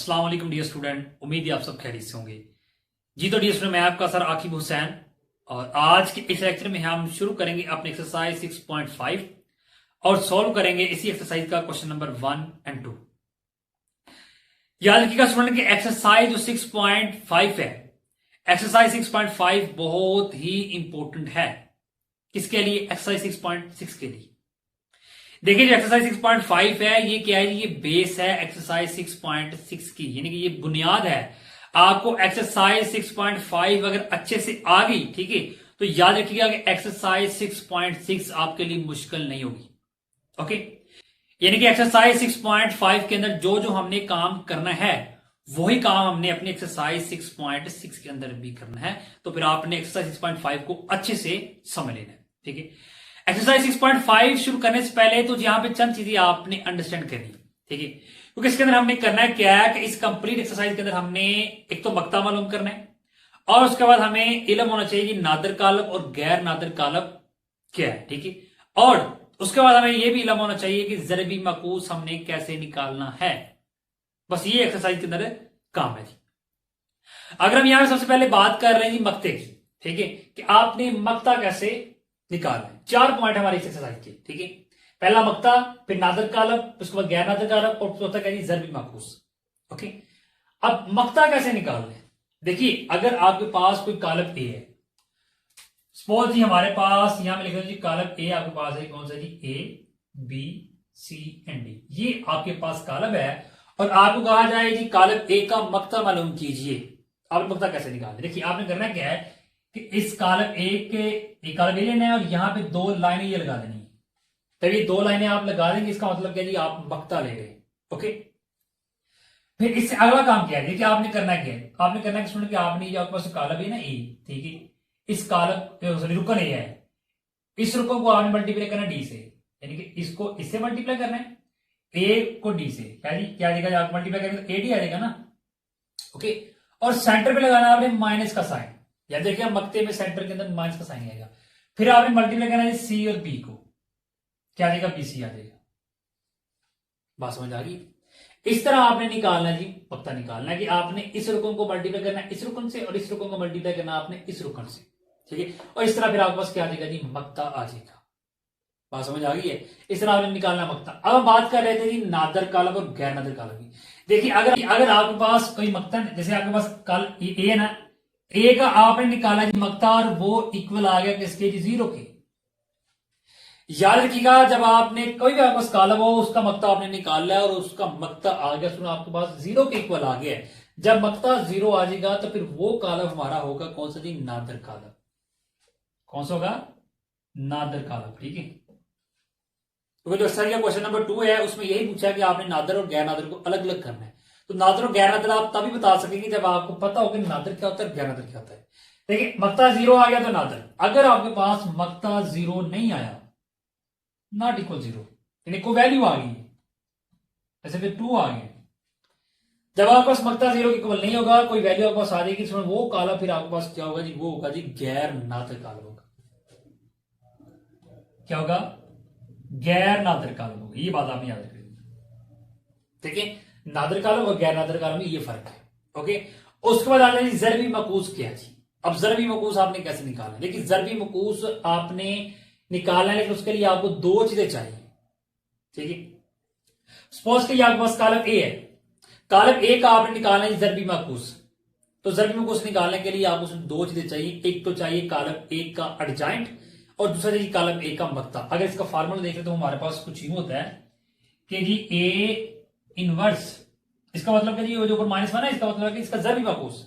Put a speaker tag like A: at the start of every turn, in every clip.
A: अस्सलाम वालेकुम dear student, उम्मीद है आप सब खैरियत से होंगे। जी तो डियर स्टूडेंट, मैं आपका सर आकिब हुसैन और आज के इस लेक्चर में हम शुरू करेंगे अपने एक्सरसाइज 6.5 और सॉल्व करेंगे इसी एक्सरसाइज का क्वेश्चन नंबर 1 और 2। याद रखिएगा स्टूडेंट कि एक्सरसाइज जो 6.5 है, एक्सरसाइज 6.5 बहुत ही इंपॉर्टेंट है। किसके लिए? एक्सरसाइज 6.6 के लिए। देखिए जो एक्सरसाइज 6.5 है ये क्या है? ये बेस है एक्सरसाइज 6.6 की, यानी कि ये बुनियाद है। आपको एक्सरसाइज 6.5 अगर अच्छे से आ गई, ठीक है, तो याद रखिएगा कि एक्सरसाइज 6.6 आपके लिए मुश्किल नहीं होगी। ओके, यानी कि एक्सरसाइज 6.5 के अंदर जो जो हमने काम करना है वही काम हमने अपनी एक्सरसाइज 6.6 के अंदर भी करना है। तो फिर आपने एक्सरसाइज 6.5 को अच्छे से समझ लेना है, ठीक है। एक्सरसाइज 6.5 शुरू करने से पहले तो यहां पे चंद चीजें आपने अंडरस्टैंड करनी, ठीक है, क्योंकि इसके अंदर हमने करना है क्या है कि इस कंप्लीट एक्सरसाइज के अंदर हमने एक तो मक्ता मालूम करना है और उसके बाद हमें इल्म होना चाहिए कि नादर कालब और गैर नादर कालब क्या है, ठीक है। और उसके बाद हमें यह भी इल्म होना चाहिए कि ज़रबी मकूस हमने कैसे निकालना है। बस ये एक्सरसाइज के अंदर काम है जी। अगर हम यहां सबसे पहले बात कर रहे हैं जी मक्ते की, ठीक है, कि आपने मक्ता कैसे निकालना है। 4 पॉइंट हमारी इस एक्सरसाइज के, ठीक है। पहला मक्ता, फिर नादर कालब, उसके बाद गैर नादर कालब और चौथा क्या जी? ज़रबी मकूस। ओके, अब मक्ता कैसे निकालना है? देखिए अगर आपके पास कोई कालब ए है, सपोज जी हमारे पास यहां में लिखा जी कालब ए आपके पास है, कौन सा जी? A B C and D, ये आपके पास कालब है और आपको कहा जाए जी कालब ए का मक्ता मालूम कीजिए। आप मक्ता कैसे निकालें? देखिए आपने करना क्या है कि इस कालब ए के एक कालब ए लेना है और यहां पे 2 लाइनें ये लगा देनी है। तब ये 2 लाइनें आप लगा देंगे, इसका मतलब क्या जी? आप मक्ता ले गए। ओके, फिर इससे अगला काम क्या है? देखिए आपने करना क्या है, आपने करना है कि आपने जो आपके पास कालब है ना ए, ठीक है, इस कालब सॉरी रुकन ए है, इस रुकन को आपने मल्टीप्लाई करना डी से, यानी कि इसको इससे मल्टीप्लाई करना है, ए को डी से। क्या जी? क्या आएगा? आप मल्टीप्लाई करेंगे तो ए डी आ जाएगा ना। ओके, और सेंटर पे लगाना आपने माइनस का साइन, या देखिए मक्ते में सेंटर के अंदर माइनस का साइन आएगा। फिर आपने मल्टीप्लाई करना है सी और बी को, क्या आ जाएगा? बी सी आ जाएगा। बात समझ आ गई? इस तरह आपने निकालना जी, मक्ता निकालना है कि आपने इस रुकन को मल्टीप्लाई करना है इस रुकन से और इस रुकन को मल्टीप्लाई करना आपने इस रुकन से, ठीक है। और इस तरह फिर आपके पास क्या आ जाएगा जी? मक्ता आ जाएगा। बात समझ आ गई है? इस तरह आपने निकालना मक्ता। अब हम बात कर रहे थे जी नादर कालब और गैर नादर कालब की। देखिए अगर आपके पास कोई मक्ता, जैसे आपके पास काल ए है ना, ए का आपने निकाला जी मक्ता और वो इक्वल आ गया किसके जी? 0 के। याद रखिएगा जब आपने कोई भी आपके पास कालब हो उसका मक्ता आपने निकाला है और उसका मक्ता आ गया, सुनो आपके पास 0 के इक्वल आ गया है। जब मक्ता 0 आ जाएगा तो फिर वो कालब हमारा होगा कौन सा जी? नादर कालब। कौन सा होगा? नादर कालब, ठीक है। तो जो सर का क्वेश्चन नंबर 2 है उसमें यही पूछा कि आपने नादर और गैर नादर को अलग अलग करना है। तो नादर और गैर नादर आप तभी बता सकेंगे जब आपको पता होगा नादर क्या होता है, गैर नादर क्या होता है। देखिए मक्ता 0 आ गया तो नादर। अगर आपके पास मक्ता 0 नहीं आया, नॉट इक्वल 0, यानी कोई वैल्यू आ गई, जैसे फिर 2 आ गया। जब आपके पास मक्ता 0 इक्वल नहीं होगा, कोई वैल्यू आपके पास आ जाएगी, वो काला फिर आपके पास क्या होगा जी? वो होगा जी गैर नादर कालब होगा। क्या होगा? गैर नादर कालब होगा। ये बात आपने याद रखनी, ठीक है। नादर कालब और गैर नादर कालब में ये फर्क है। ओके, उसके बाद आ जाए ज़रबी मकूस क्या जी? अब ज़रबी मकूस आपने कैसे निकालना है? देखिए ज़रबी मकूस आपने निकालना है, लेकिन उसके लिए आपको 2 चीजें चाहिए, ठीक है। सपोज कि आपके पास कालब ए है, कालब ए का आपने निकालना है ज़रबी मकूस। तो ज़रबी मकूस निकालने के लिए आपको उसमें 2 चीजें चाहिए। एक तो चाहिए कालब ए का एडजॉइंट और दूसरा चाहिए कालब ए का मक्ता। अगर इसका फार्मूला देखें तो हमारे पास कुछ यूं होता है कि जी ए इनवर्स, इसका मतलब कि जी जो ऊपर माइनस वन है इसका मतलब है कि इसका ज़रबी मकूस,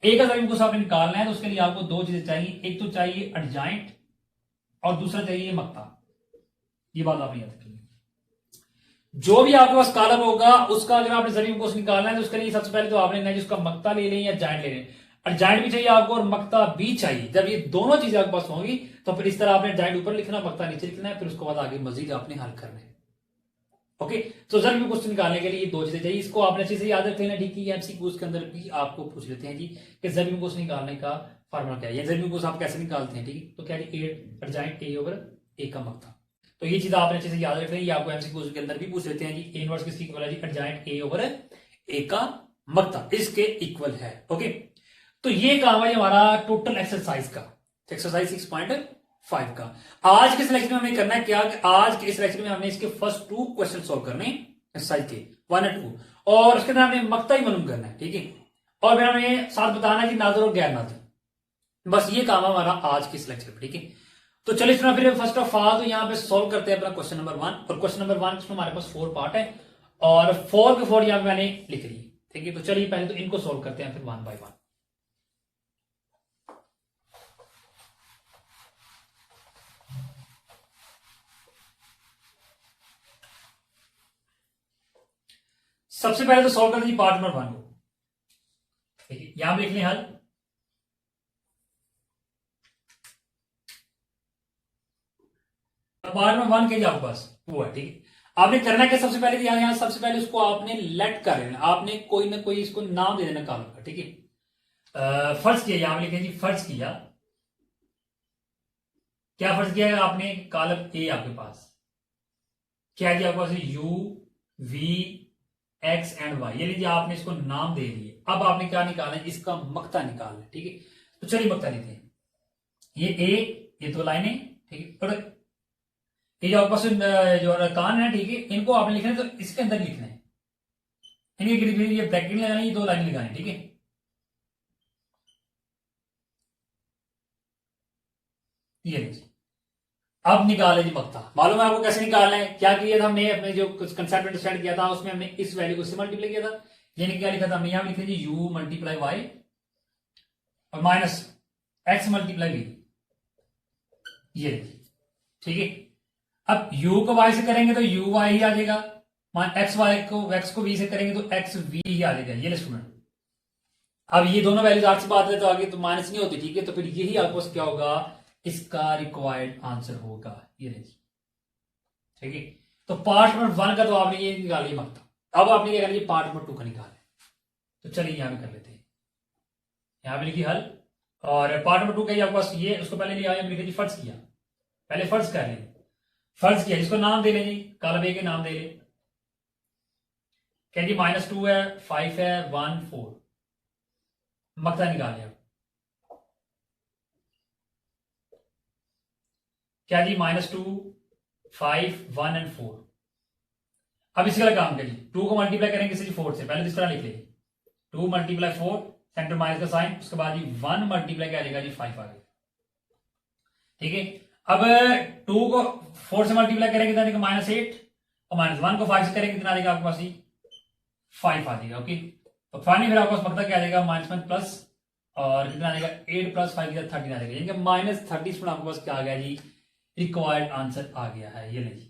A: ए का ज़रबी मकूस आपने निकालना है। तो उसके लिए आपको 2 चीजें चाहिए, एक तो चाहिए एडजॉइंट और दूसरा चाहिए मक्ता। ये बात आपने याद रखनी है। जो भी आपके पास कालब होगा उसका अगर आपने ज़रबी मकूस निकालना है तो उसके लिए सबसे पहले तो आपने उसका मक्ता ले लें या जॉइंट ले लें। और जॉइंट भी चाहिए आपको और मक्ता भी चाहिए। जब ये दोनों चीजें आपके पास होंगी तो फिर इस तरह आपने जॉइंट ऊपर लिखना, मक्ता नीचे लिखना है, फिर उसके बाद आगे मजीद आपने हल करना है। ओके, तो ज़रबी मकूस निकालने के लिए ये 2 चीजें चाहिए। इसको आपने अच्छे से याद रख लेना, ठीक है। एमसीक्यूज के अंदर भी आपको पूछ लेते हैं जी कि ज़रबी मकूस निकालने का फार्मूला क्या है, या ज़रबी मकूस आप कैसे निकालते हैं, ठीक है। तो क्या एडजॉइंट ए ओवर ए का मक्ता। तो ये चीज आपने अच्छे से याद रख रही है। आपको एमसीक्यूज के अंदर भी पूछ लेते हैं जी ए इनवर्स किसकी इक्वल है जी? एडजॉइंट ए ओवर ए का मक्ता इसके इक्वल है। ओके, तो ये काम है हमारा टोटल एक्सरसाइज का, एक्सरसाइज 6.5 का। आज के सिलेक्शन में हमें करना है क्या, आज के इस लेक्चर में हमने इसके फर्स्ट 2 क्वेश्चन सॉल्व करने एक्सरसाइज के 1 और 2, और उसके अंदर हमने मक्ता ही मालूम करना है, ठीक है। और फिर हमें साथ बताना है कि नाज़िर और गैर नाज़िर, बस ये काम है हमारा आज के इस लेक्चर में, ठीक है। तो चलिए फिर फर्स्ट ऑफ ऑल तो यहाँ पे सॉल्व करते हैं अपना क्वेश्चन नंबर 1, और क्वेश्चन नंबर 1 में हमारे पास 4 पार्ट है और 4 के 4 यहाँ पे मैंने लिख लिए, ठीक है। तो चलिए पहले तो इनको सॉल्व करते हैं, फिर 1 बाय 1। सबसे पहले तो सॉल्व करते हैं पार्ट नंबर 1 को, ठीक है। यहां पे लिख लें हल। पार्ट नंबर 1 के आपके पास वो है, ठीक है। आपने करना क्या, सबसे पहले यहां सबसे पहले उसको आपने लेट कर लेना, आपने कोई ना कोई इसको नाम दे देना कॉलम का, ठीक है। फर्ज किया, यहां लिखें जी फर्ज किया, क्या फर्ज किया आपने, कॉलम ए आपके पास क्या है जी आपके पास, U V X and Y, ये लीजिए आपने इसको नाम दे दिए। अब आपने क्या निकालना है, इसका मक्ता निकालना है, ठीक है। तो चलिए मक्ता लेते हैं, ये ए, ये 2 लाइनें, ठीक है। और ये जो आपके पास जो अरकान है, ठीक है, इनको आपने लिखना है तो इसके अंदर लिखना है, इनके ये ब्रैकेट लगाना, ये 2 लाइनें लगानी, ठीक है। ये लीजिए, अब निकाले जी मक्ता। मालूम है आपको कैसे निकालना है, क्या किया था हमने, अपने जो कंसेप्ट अंडरस्टैंड किया था उसमें हमने इस वैल्यू को से मल्टीप्लाई किया था, यानी क्या लिखा था हमने, यहां लिखा जी u मल्टीप्लाई वाई और माइनस एक्स मल्टीप्लाई वी, ये ठीक है। अब u को y से करेंगे तो u y ही आ जाएगा, एक्स वाई को x को v से करेंगे तो x v ही आ जाएगा, ये स्टूडेंट। अब ये दोनों वैल्यूज आठ से बात है तो आगे तो माइनस नहीं होती, ठीक है। तो फिर यही आपको क्या होगा, इसका रिक्वायर्ड आंसर होगा, ये ठीक है। तो पार्ट नंबर 1 का तो आपने ये निकाल लिया मक्ता, अब आपने क्या करना है, पार्ट नंबर 2 का निकालना है। तो चलिए यहां भी कर लेते हैं, यहां भी लिखी हल, और पार्ट नंबर 2 का आपके पास ये, उसको पहले लिया लिखा जी फर्ज किया, पहले फर्ज कर लें, फर्ज किया जिसको नाम दे लें जी, कॉलम ए के नाम दे लें, क्या जी -2 है, 5 है, 1 4, मक्ता निकाल लिया, क्या जी -2 5 1 एंड 4। अब इसी का काम करिए, 2 को मल्टीप्लाई करेंगे किसी 4 से, पहले तो इस तरह लिख लेंगे 2 मल्टीप्लाई 4, सेंटर माइनस का साइन, उसके बाद जी 1 मल्टीप्लाई क्या आएगा जी 5 आ गया, ठीक है। अब 2 को 4 से मल्टीप्लाई करेंगे कितना आएगा -8, और -1 को 5 से करेंगे कितना आएगा आपके पास जी 5 आ जाएगा, ओके। तो फाइनली फिर आपके पास पता क्या आ जाएगा, -1 प्लस और कितना आ जाएगा 8 प्लस 5 13 आ जाएगा, यानी कि -30 आपके पास क्या आ गया जी, रिक्वायर्ड आंसर आ गया है, ये नहीं।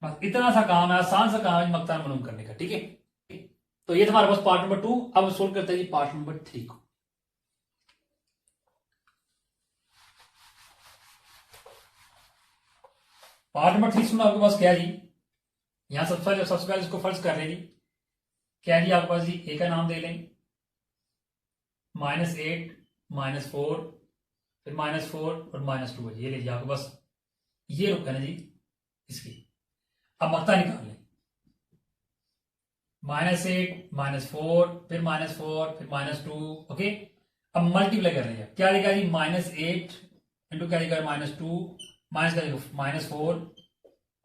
A: बस इतना सा काम है, आसान सा काम है मक्ता मालूम करने का, ठीक है। तो ये था हमारे पास पार्ट नंबर 2। अब सोल्व करते हैं जी पार्ट नंबर 3 को। पार्ट नंबर 3 में आपके पास क्या है जी, यहां सबसे पहले इसको फर्ज कर लें जी, क्या है जी आपके पास जी, ए का नाम दे लें, -8 -4 फिर -4 और -2, ये लीजिए आपके पास ये रुक है ना जी इसकी। अब मक्ता निकाल लें, -8 -4 फिर -4 फिर -2, ओके। अब मल्टीप्लाई कर रहे हैं, क्या लिखा जी, -8 इंटू क्या लिखा, -2 माइनस का -4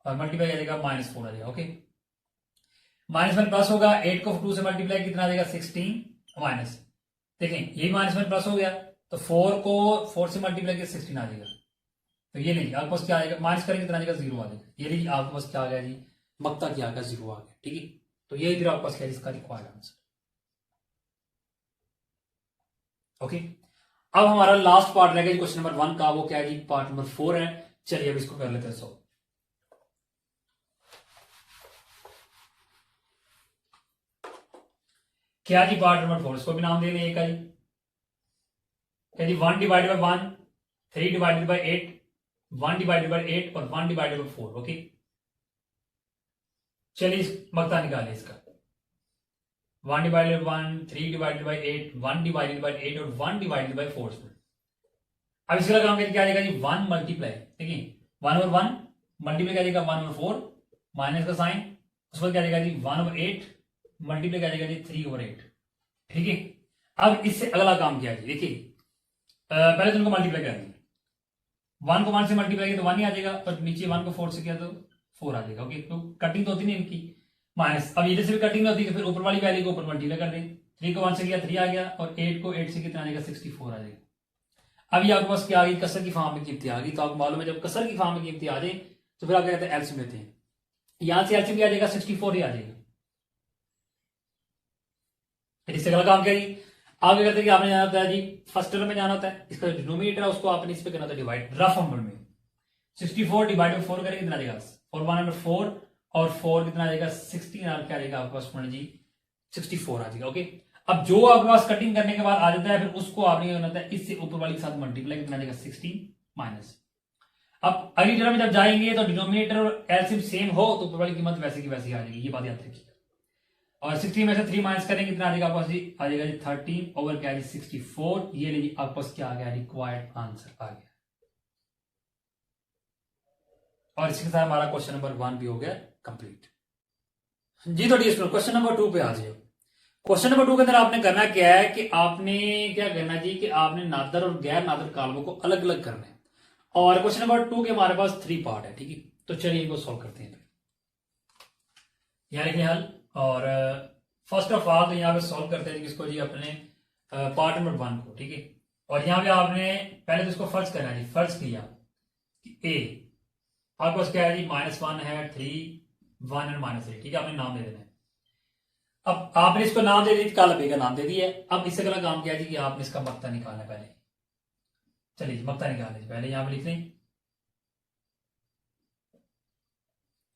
A: और मल्टीप्लाई करेगा -4 आ जाएगा, ओके। -1 प्लस होगा, 8 को 2 से मल्टीप्लाई कितना आ जाएगा 16 माइनस, देखें ये -1 प्लस हो गया, तो 4 को 4 से मल्टीप्लाई किया 16 आ जाएगा। तो ये नहीं आपके पास क्या आएगा, माइनस करेंगे कितना आ जाएगा 0 आ जाएगा, ये नहीं आपके पास क्या आ गया जी, मक्ता क्या आ गया 0 आ गया, ठीक है। तो यही फिर आपके पास क्या है इसका रिक्वायर्ड आंसर, ओके। अब हमारा लास्ट पार्ट रहेगा क्वेश्चन नंबर 1 का, वो क्या है जी, पार्ट नंबर 4 है। चलिए अब इसको कर लेते हैं सॉल्व। क्या जी पार्ट नंबर 4, इसको भी नाम दे लें एक जी, क्या जी 1 divided by 1, 3 divided by 8, 1 divided by 8 और 1 डिवाइडेड बाय 4, ओके। चलिए मक्ता निकालें इसका, 1 divided 1, 3 divided by 8, 1 divided by 8 और 1 डिवाइडेड बाय 4। अब इसका काम करके क्या आ जाएगा जी, 1 मल्टीप्लाई, ठीक है, 1 और 1 मल्टीप्लाई क्या जाएगा 1 और 4 माइनस का साइन, उसके बाद क्या जाएगा जी 1 और 8 मल्टीप्लाई क्या जाएगा जी 3 और 8, ठीक है। अब इससे अगला काम किया जी, देखिए पहले तो उनको मल्टीप्लाई कर दिया, 1 को 1 से मल्टीप्लाई किया तो 1 ही आ जाएगा, और नीचे 1 को 4 से किया तो 4 आ जाएगा। ओके, तो कटिंग तो होती नहीं इनकी, माइनस। अब इधर से भी कटिंग होती है तो फिर ऊपर वाली वैल्यू को ऊपर मल्टीप्लाई कर दें। 3 को 1 से किया 3 आ गया, और 8 को 8 से कितना आ जाएगा 64 आ जाएगा। अब ये आपके पास क्या आ गई, कसर की फॉर्म में कीमती आ गई। तो आपको मालूम है जब कसर की फॉर्म में कीमती आ जाए तो फिर आप क्या कहते हैं, एलसीएम लेते हैं। यहां से एलसीएम क्या आ जाएगा, 64 ही आ जाएगा। फिर इससे अगला काम क्या जी, आप क्या करते हैं कि आपने जाना होता है जी फर्स्ट टर्म में जाना होता है, इसका जो डिनोमिनेटर है उसको आपने इस पे करना होता है डिवाइड, रफ नंबर में 64 डिवाइड बाई 4 करेंगे कितना आ जाएगा, 4 1 4, और 4 कितना आ जाएगा 16, और क्या आ जाएगा आपके पास जी 64 आ जाएगा। ओके, अब जो आपके पास कटिंग करने के बाद आ जाता है फिर उसको आपने क्या करना होता है, इससे ऊपर वाले के साथ मल्टीप्लाई, कितना आ जाएगा 16 माइनस। अब अगली टर्म में जब जाएंगे तो डिनोमिनेटर और एलसीएम सेम हो तो ऊपर वाली कीमत वैसे की वैसी आ जाएगी, ये बात याद रखिए। और 16 में से 3 माइनस करेंगे कितना आ जाएगा आपके पास जी, आ जाएगा जी 13 ओवर क्या है 64। ये लीजिए आपके पास क्या आ गया, रिक्वायर्ड आंसर आ गया। और इसके साथ हमारा क्वेश्चन नंबर 1 भी हो गया कंप्लीट जी। तो डियर क्वेश्चन नंबर 2 पे आ जाइए। क्वेश्चन नंबर 2 के अंदर आपने करना क्या है कि आपने क्या करना जी कि आपने नादर और गैर नादर कालमों को अलग अलग करना है। और क्वेश्चन नंबर 2 के हमारे पास 3 पार्ट है, ठीक है। तो चलिए इनको सॉल्व करते हैं। यहाँ लिखिए हल, और फर्स्ट ऑफ ऑल तो यहाँ पे सॉल्व करते हैं किसको जी, अपने पार्ट नंबर 1 को, ठीक है। और यहाँ पे आपने पहले तो इसको फर्ज करना है जी, फर्ज किया कि ए आपके पास क्या है जी -1 है, 3 1 एंड -3, ठीक है। आपने नाम दे देना है। अब आपने इसको नाम दे दी, काला बी का नाम दे दिया है। अब इससे अगला काम क्या है जी कि आपने इसका मक्ता निकालना है पहले। चलिए मक्ता निकाल लीजिए, पहले यहां पर लिख लें।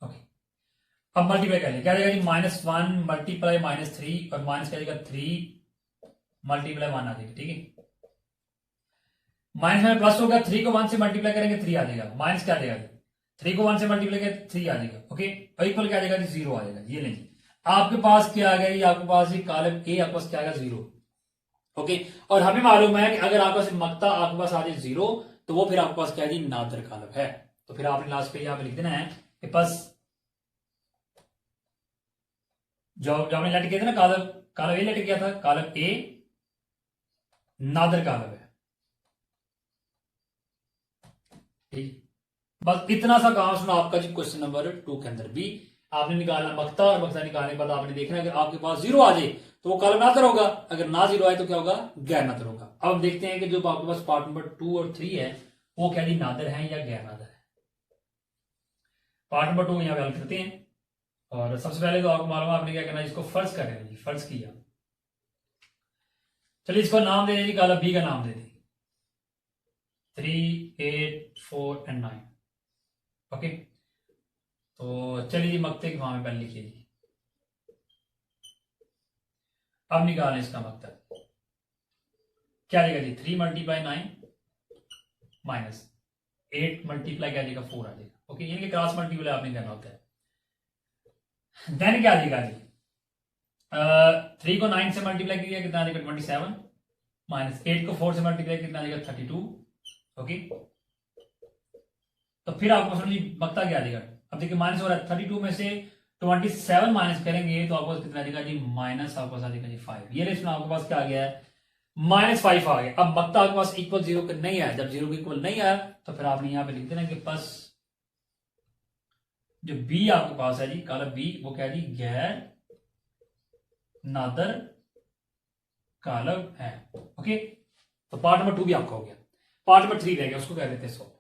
A: ओके, अब मल्टीप्लाई कर लें, क्या जाएगा जी -1 मल्टीप्लाई -3, और माइनस क्या जाएगा 3 मल्टीप्लाई 1 आ जाएगा, ठीक है। माइनस में प्लस होगा, 3 को 1 से मल्टीप्लाई करेंगे 3 आ जाएगा, माइनस क्या आ जाएगा 3 को 1 से मल्टीप्लाई करेंगे 3 आ जाएगा। ओके, और इक्वल क्या आ जाएगा जी 0 आ जाएगा। ये नहीं, आपके पास क्या आ गया जी, आपके पास ये कॉलम ए आपके पास क्या आएगा 0। ओके, और हमें मालूम है कि अगर आपके पास मक्ता आपके पास आ जाए 0 तो वो फिर आपके पास क्या है जी नादर कॉलम है। तो फिर आपने लास्ट पे यहाँ पे लिख देना है कि बस जो आपने लट किया था ना, कॉलम कॉलम ए लट गया था, कॉलम ए नादर कॉलम है, ठीक। बस इतना सा काम सुना आपका जी क्वेश्चन नंबर 2 के अंदर भी आपने निकालना मक्ता, और मक्ता निकालने के बाद आपने देखना अगर आपके पास 0 आ जाए तो वो कॉलम नादर होगा, अगर ना 0 आए तो क्या होगा, गैर नादर होगा। अब हम देखते हैं कि जो आपके पास पार्ट नंबर 2 और 3 है वो क्या जी नादर है या गैर नादर है। पार्ट नंबर 2 यहां पे हल करते हैं। और सबसे पहले तो आपको मालूम है आपने क्या करना है, इसको फर्ज करना है जी, फर्ज किया। चलिए इसको नाम दे दीजिए, कॉलम बी का नाम दे दी 3 8 4 एंड 9। ओके, तो चलिए जी मक्ते की फॉर्म में पहले लिखिए जी। अब निकालें इसका मकता, क्या आएगा जी 3 मल्टीप्लाई 9 माइनस 8 मल्टीप्लाई क्या आएगा 4 आ जाएगा। ओके, यानी कि क्रॉस मल्टीप्लाई आपने करना होता है। देन क्या आ जाएगा जी 3 को 9 से मल्टीप्लाई किया कितना आ जाएगा 27, माइनस 8 को 4 से मल्टीप्लाई कितना आ जाएगा 32। ओके, तो फिर आपको समझिए मक्ता क्या आ जाएगा। अब देखिए माइनस हो रहा है, 32 में से 27 माइनस करेंगे तो आपको कितना आ जाएगा जी माइनस आपको आ जाएगा जी 5। ये रेशो आपके पास क्या आ गया है -5 आ गया। अब मक्ता आपके पास इक्वल 0 के नहीं आया, जब 0 के इक्वल नहीं आया तो फिर आपने यहां पे लिख देना कि बस जो बी आपके पास है जी कॉलम बी वो क्या है जी गैर नादर कॉलम है। ओके, तो पार्ट नंबर 2 भी आपका हो गया। पार्ट नंबर 3 रह गया, उसको कह देते हैं सो।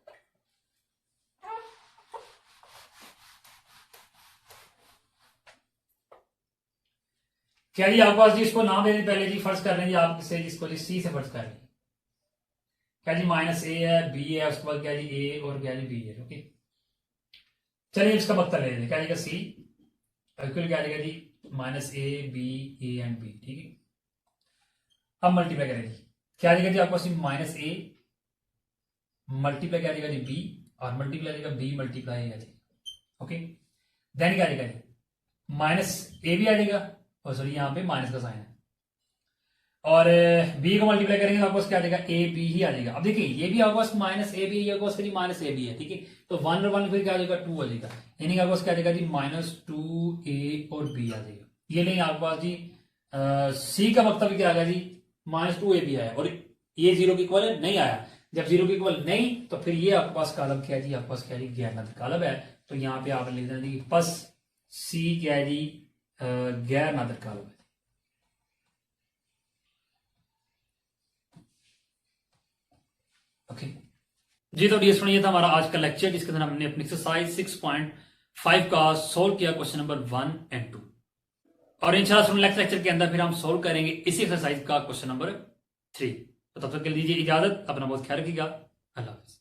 A: क्या जी आपके पास जी इसको नाम दे दी पहले जी, फर्ज कर रहे हैं जी आप किससे, जिसको जी सी से फर्ज कर रहे हैं। क्या जी -a है, b है, उसके बाद क्या जी a और क्या जी b है। ओके, चलिए इसका मतलब ले लें, क्या जाएगा सी बिल्कुल क्या जाएगा जी -a b a and b, ठीक है। अब मल्टीप्लाई करें जी, क्या जाएगा जी आपके पास -a मल्टीप्लाई क्या जाएगा जी b, और मल्टीप्लाई जाएगा b मल्टीप्लाई आ जाएगा। ओके, देन क्या जाएगा जी -a भी आ जाएगा, और सॉरी यहाँ पे माइनस का साइन है, और b को मल्टीप्लाई करेंगे तो आपको क्या आ जाएगा a b ही आ जाएगा। अब देखिए ये भी आपके पास -a b है, -a b है, ठीक है। तो 1 और 1 फिर क्या आ जाएगा 2 आ जाएगा, यानी कि आपके पास क्या आ जाएगा जी -2a और b आ जाएगा। ये लेंगे आपके पास जी सी का वक्तव्य क्या आ गया जी, -2ab आया, और ये 0 के इक्वल नहीं आया। जब 0 के इक्वल नहीं, तो फिर ये आपके पास कालब क्या है जी, आपके पास क्या है जी, गैर नादिर कालब है। तो यहाँ पे आपने लिख देना जी बस सी क्या है जी, गैर नादिर कालब है। ओके जी, तो डियर स्टूडेंट ये था हमारा आज का लेक्चर, जिसके अंदर हमने अपनी एक्सरसाइज 6.5 का सोल्व किया क्वेश्चन नंबर 1 और 2। और इंशाल्लाह स्टूडेंट नेक्स्ट लेक्चर के अंदर फिर हम सोल्व करेंगे इसी एक्सरसाइज का क्वेश्चन नंबर 3। तो तब तक के लिए दीजिए इजाजत, अपना बहुत ख्याल रखिएगा, अल्लाह हाफिज।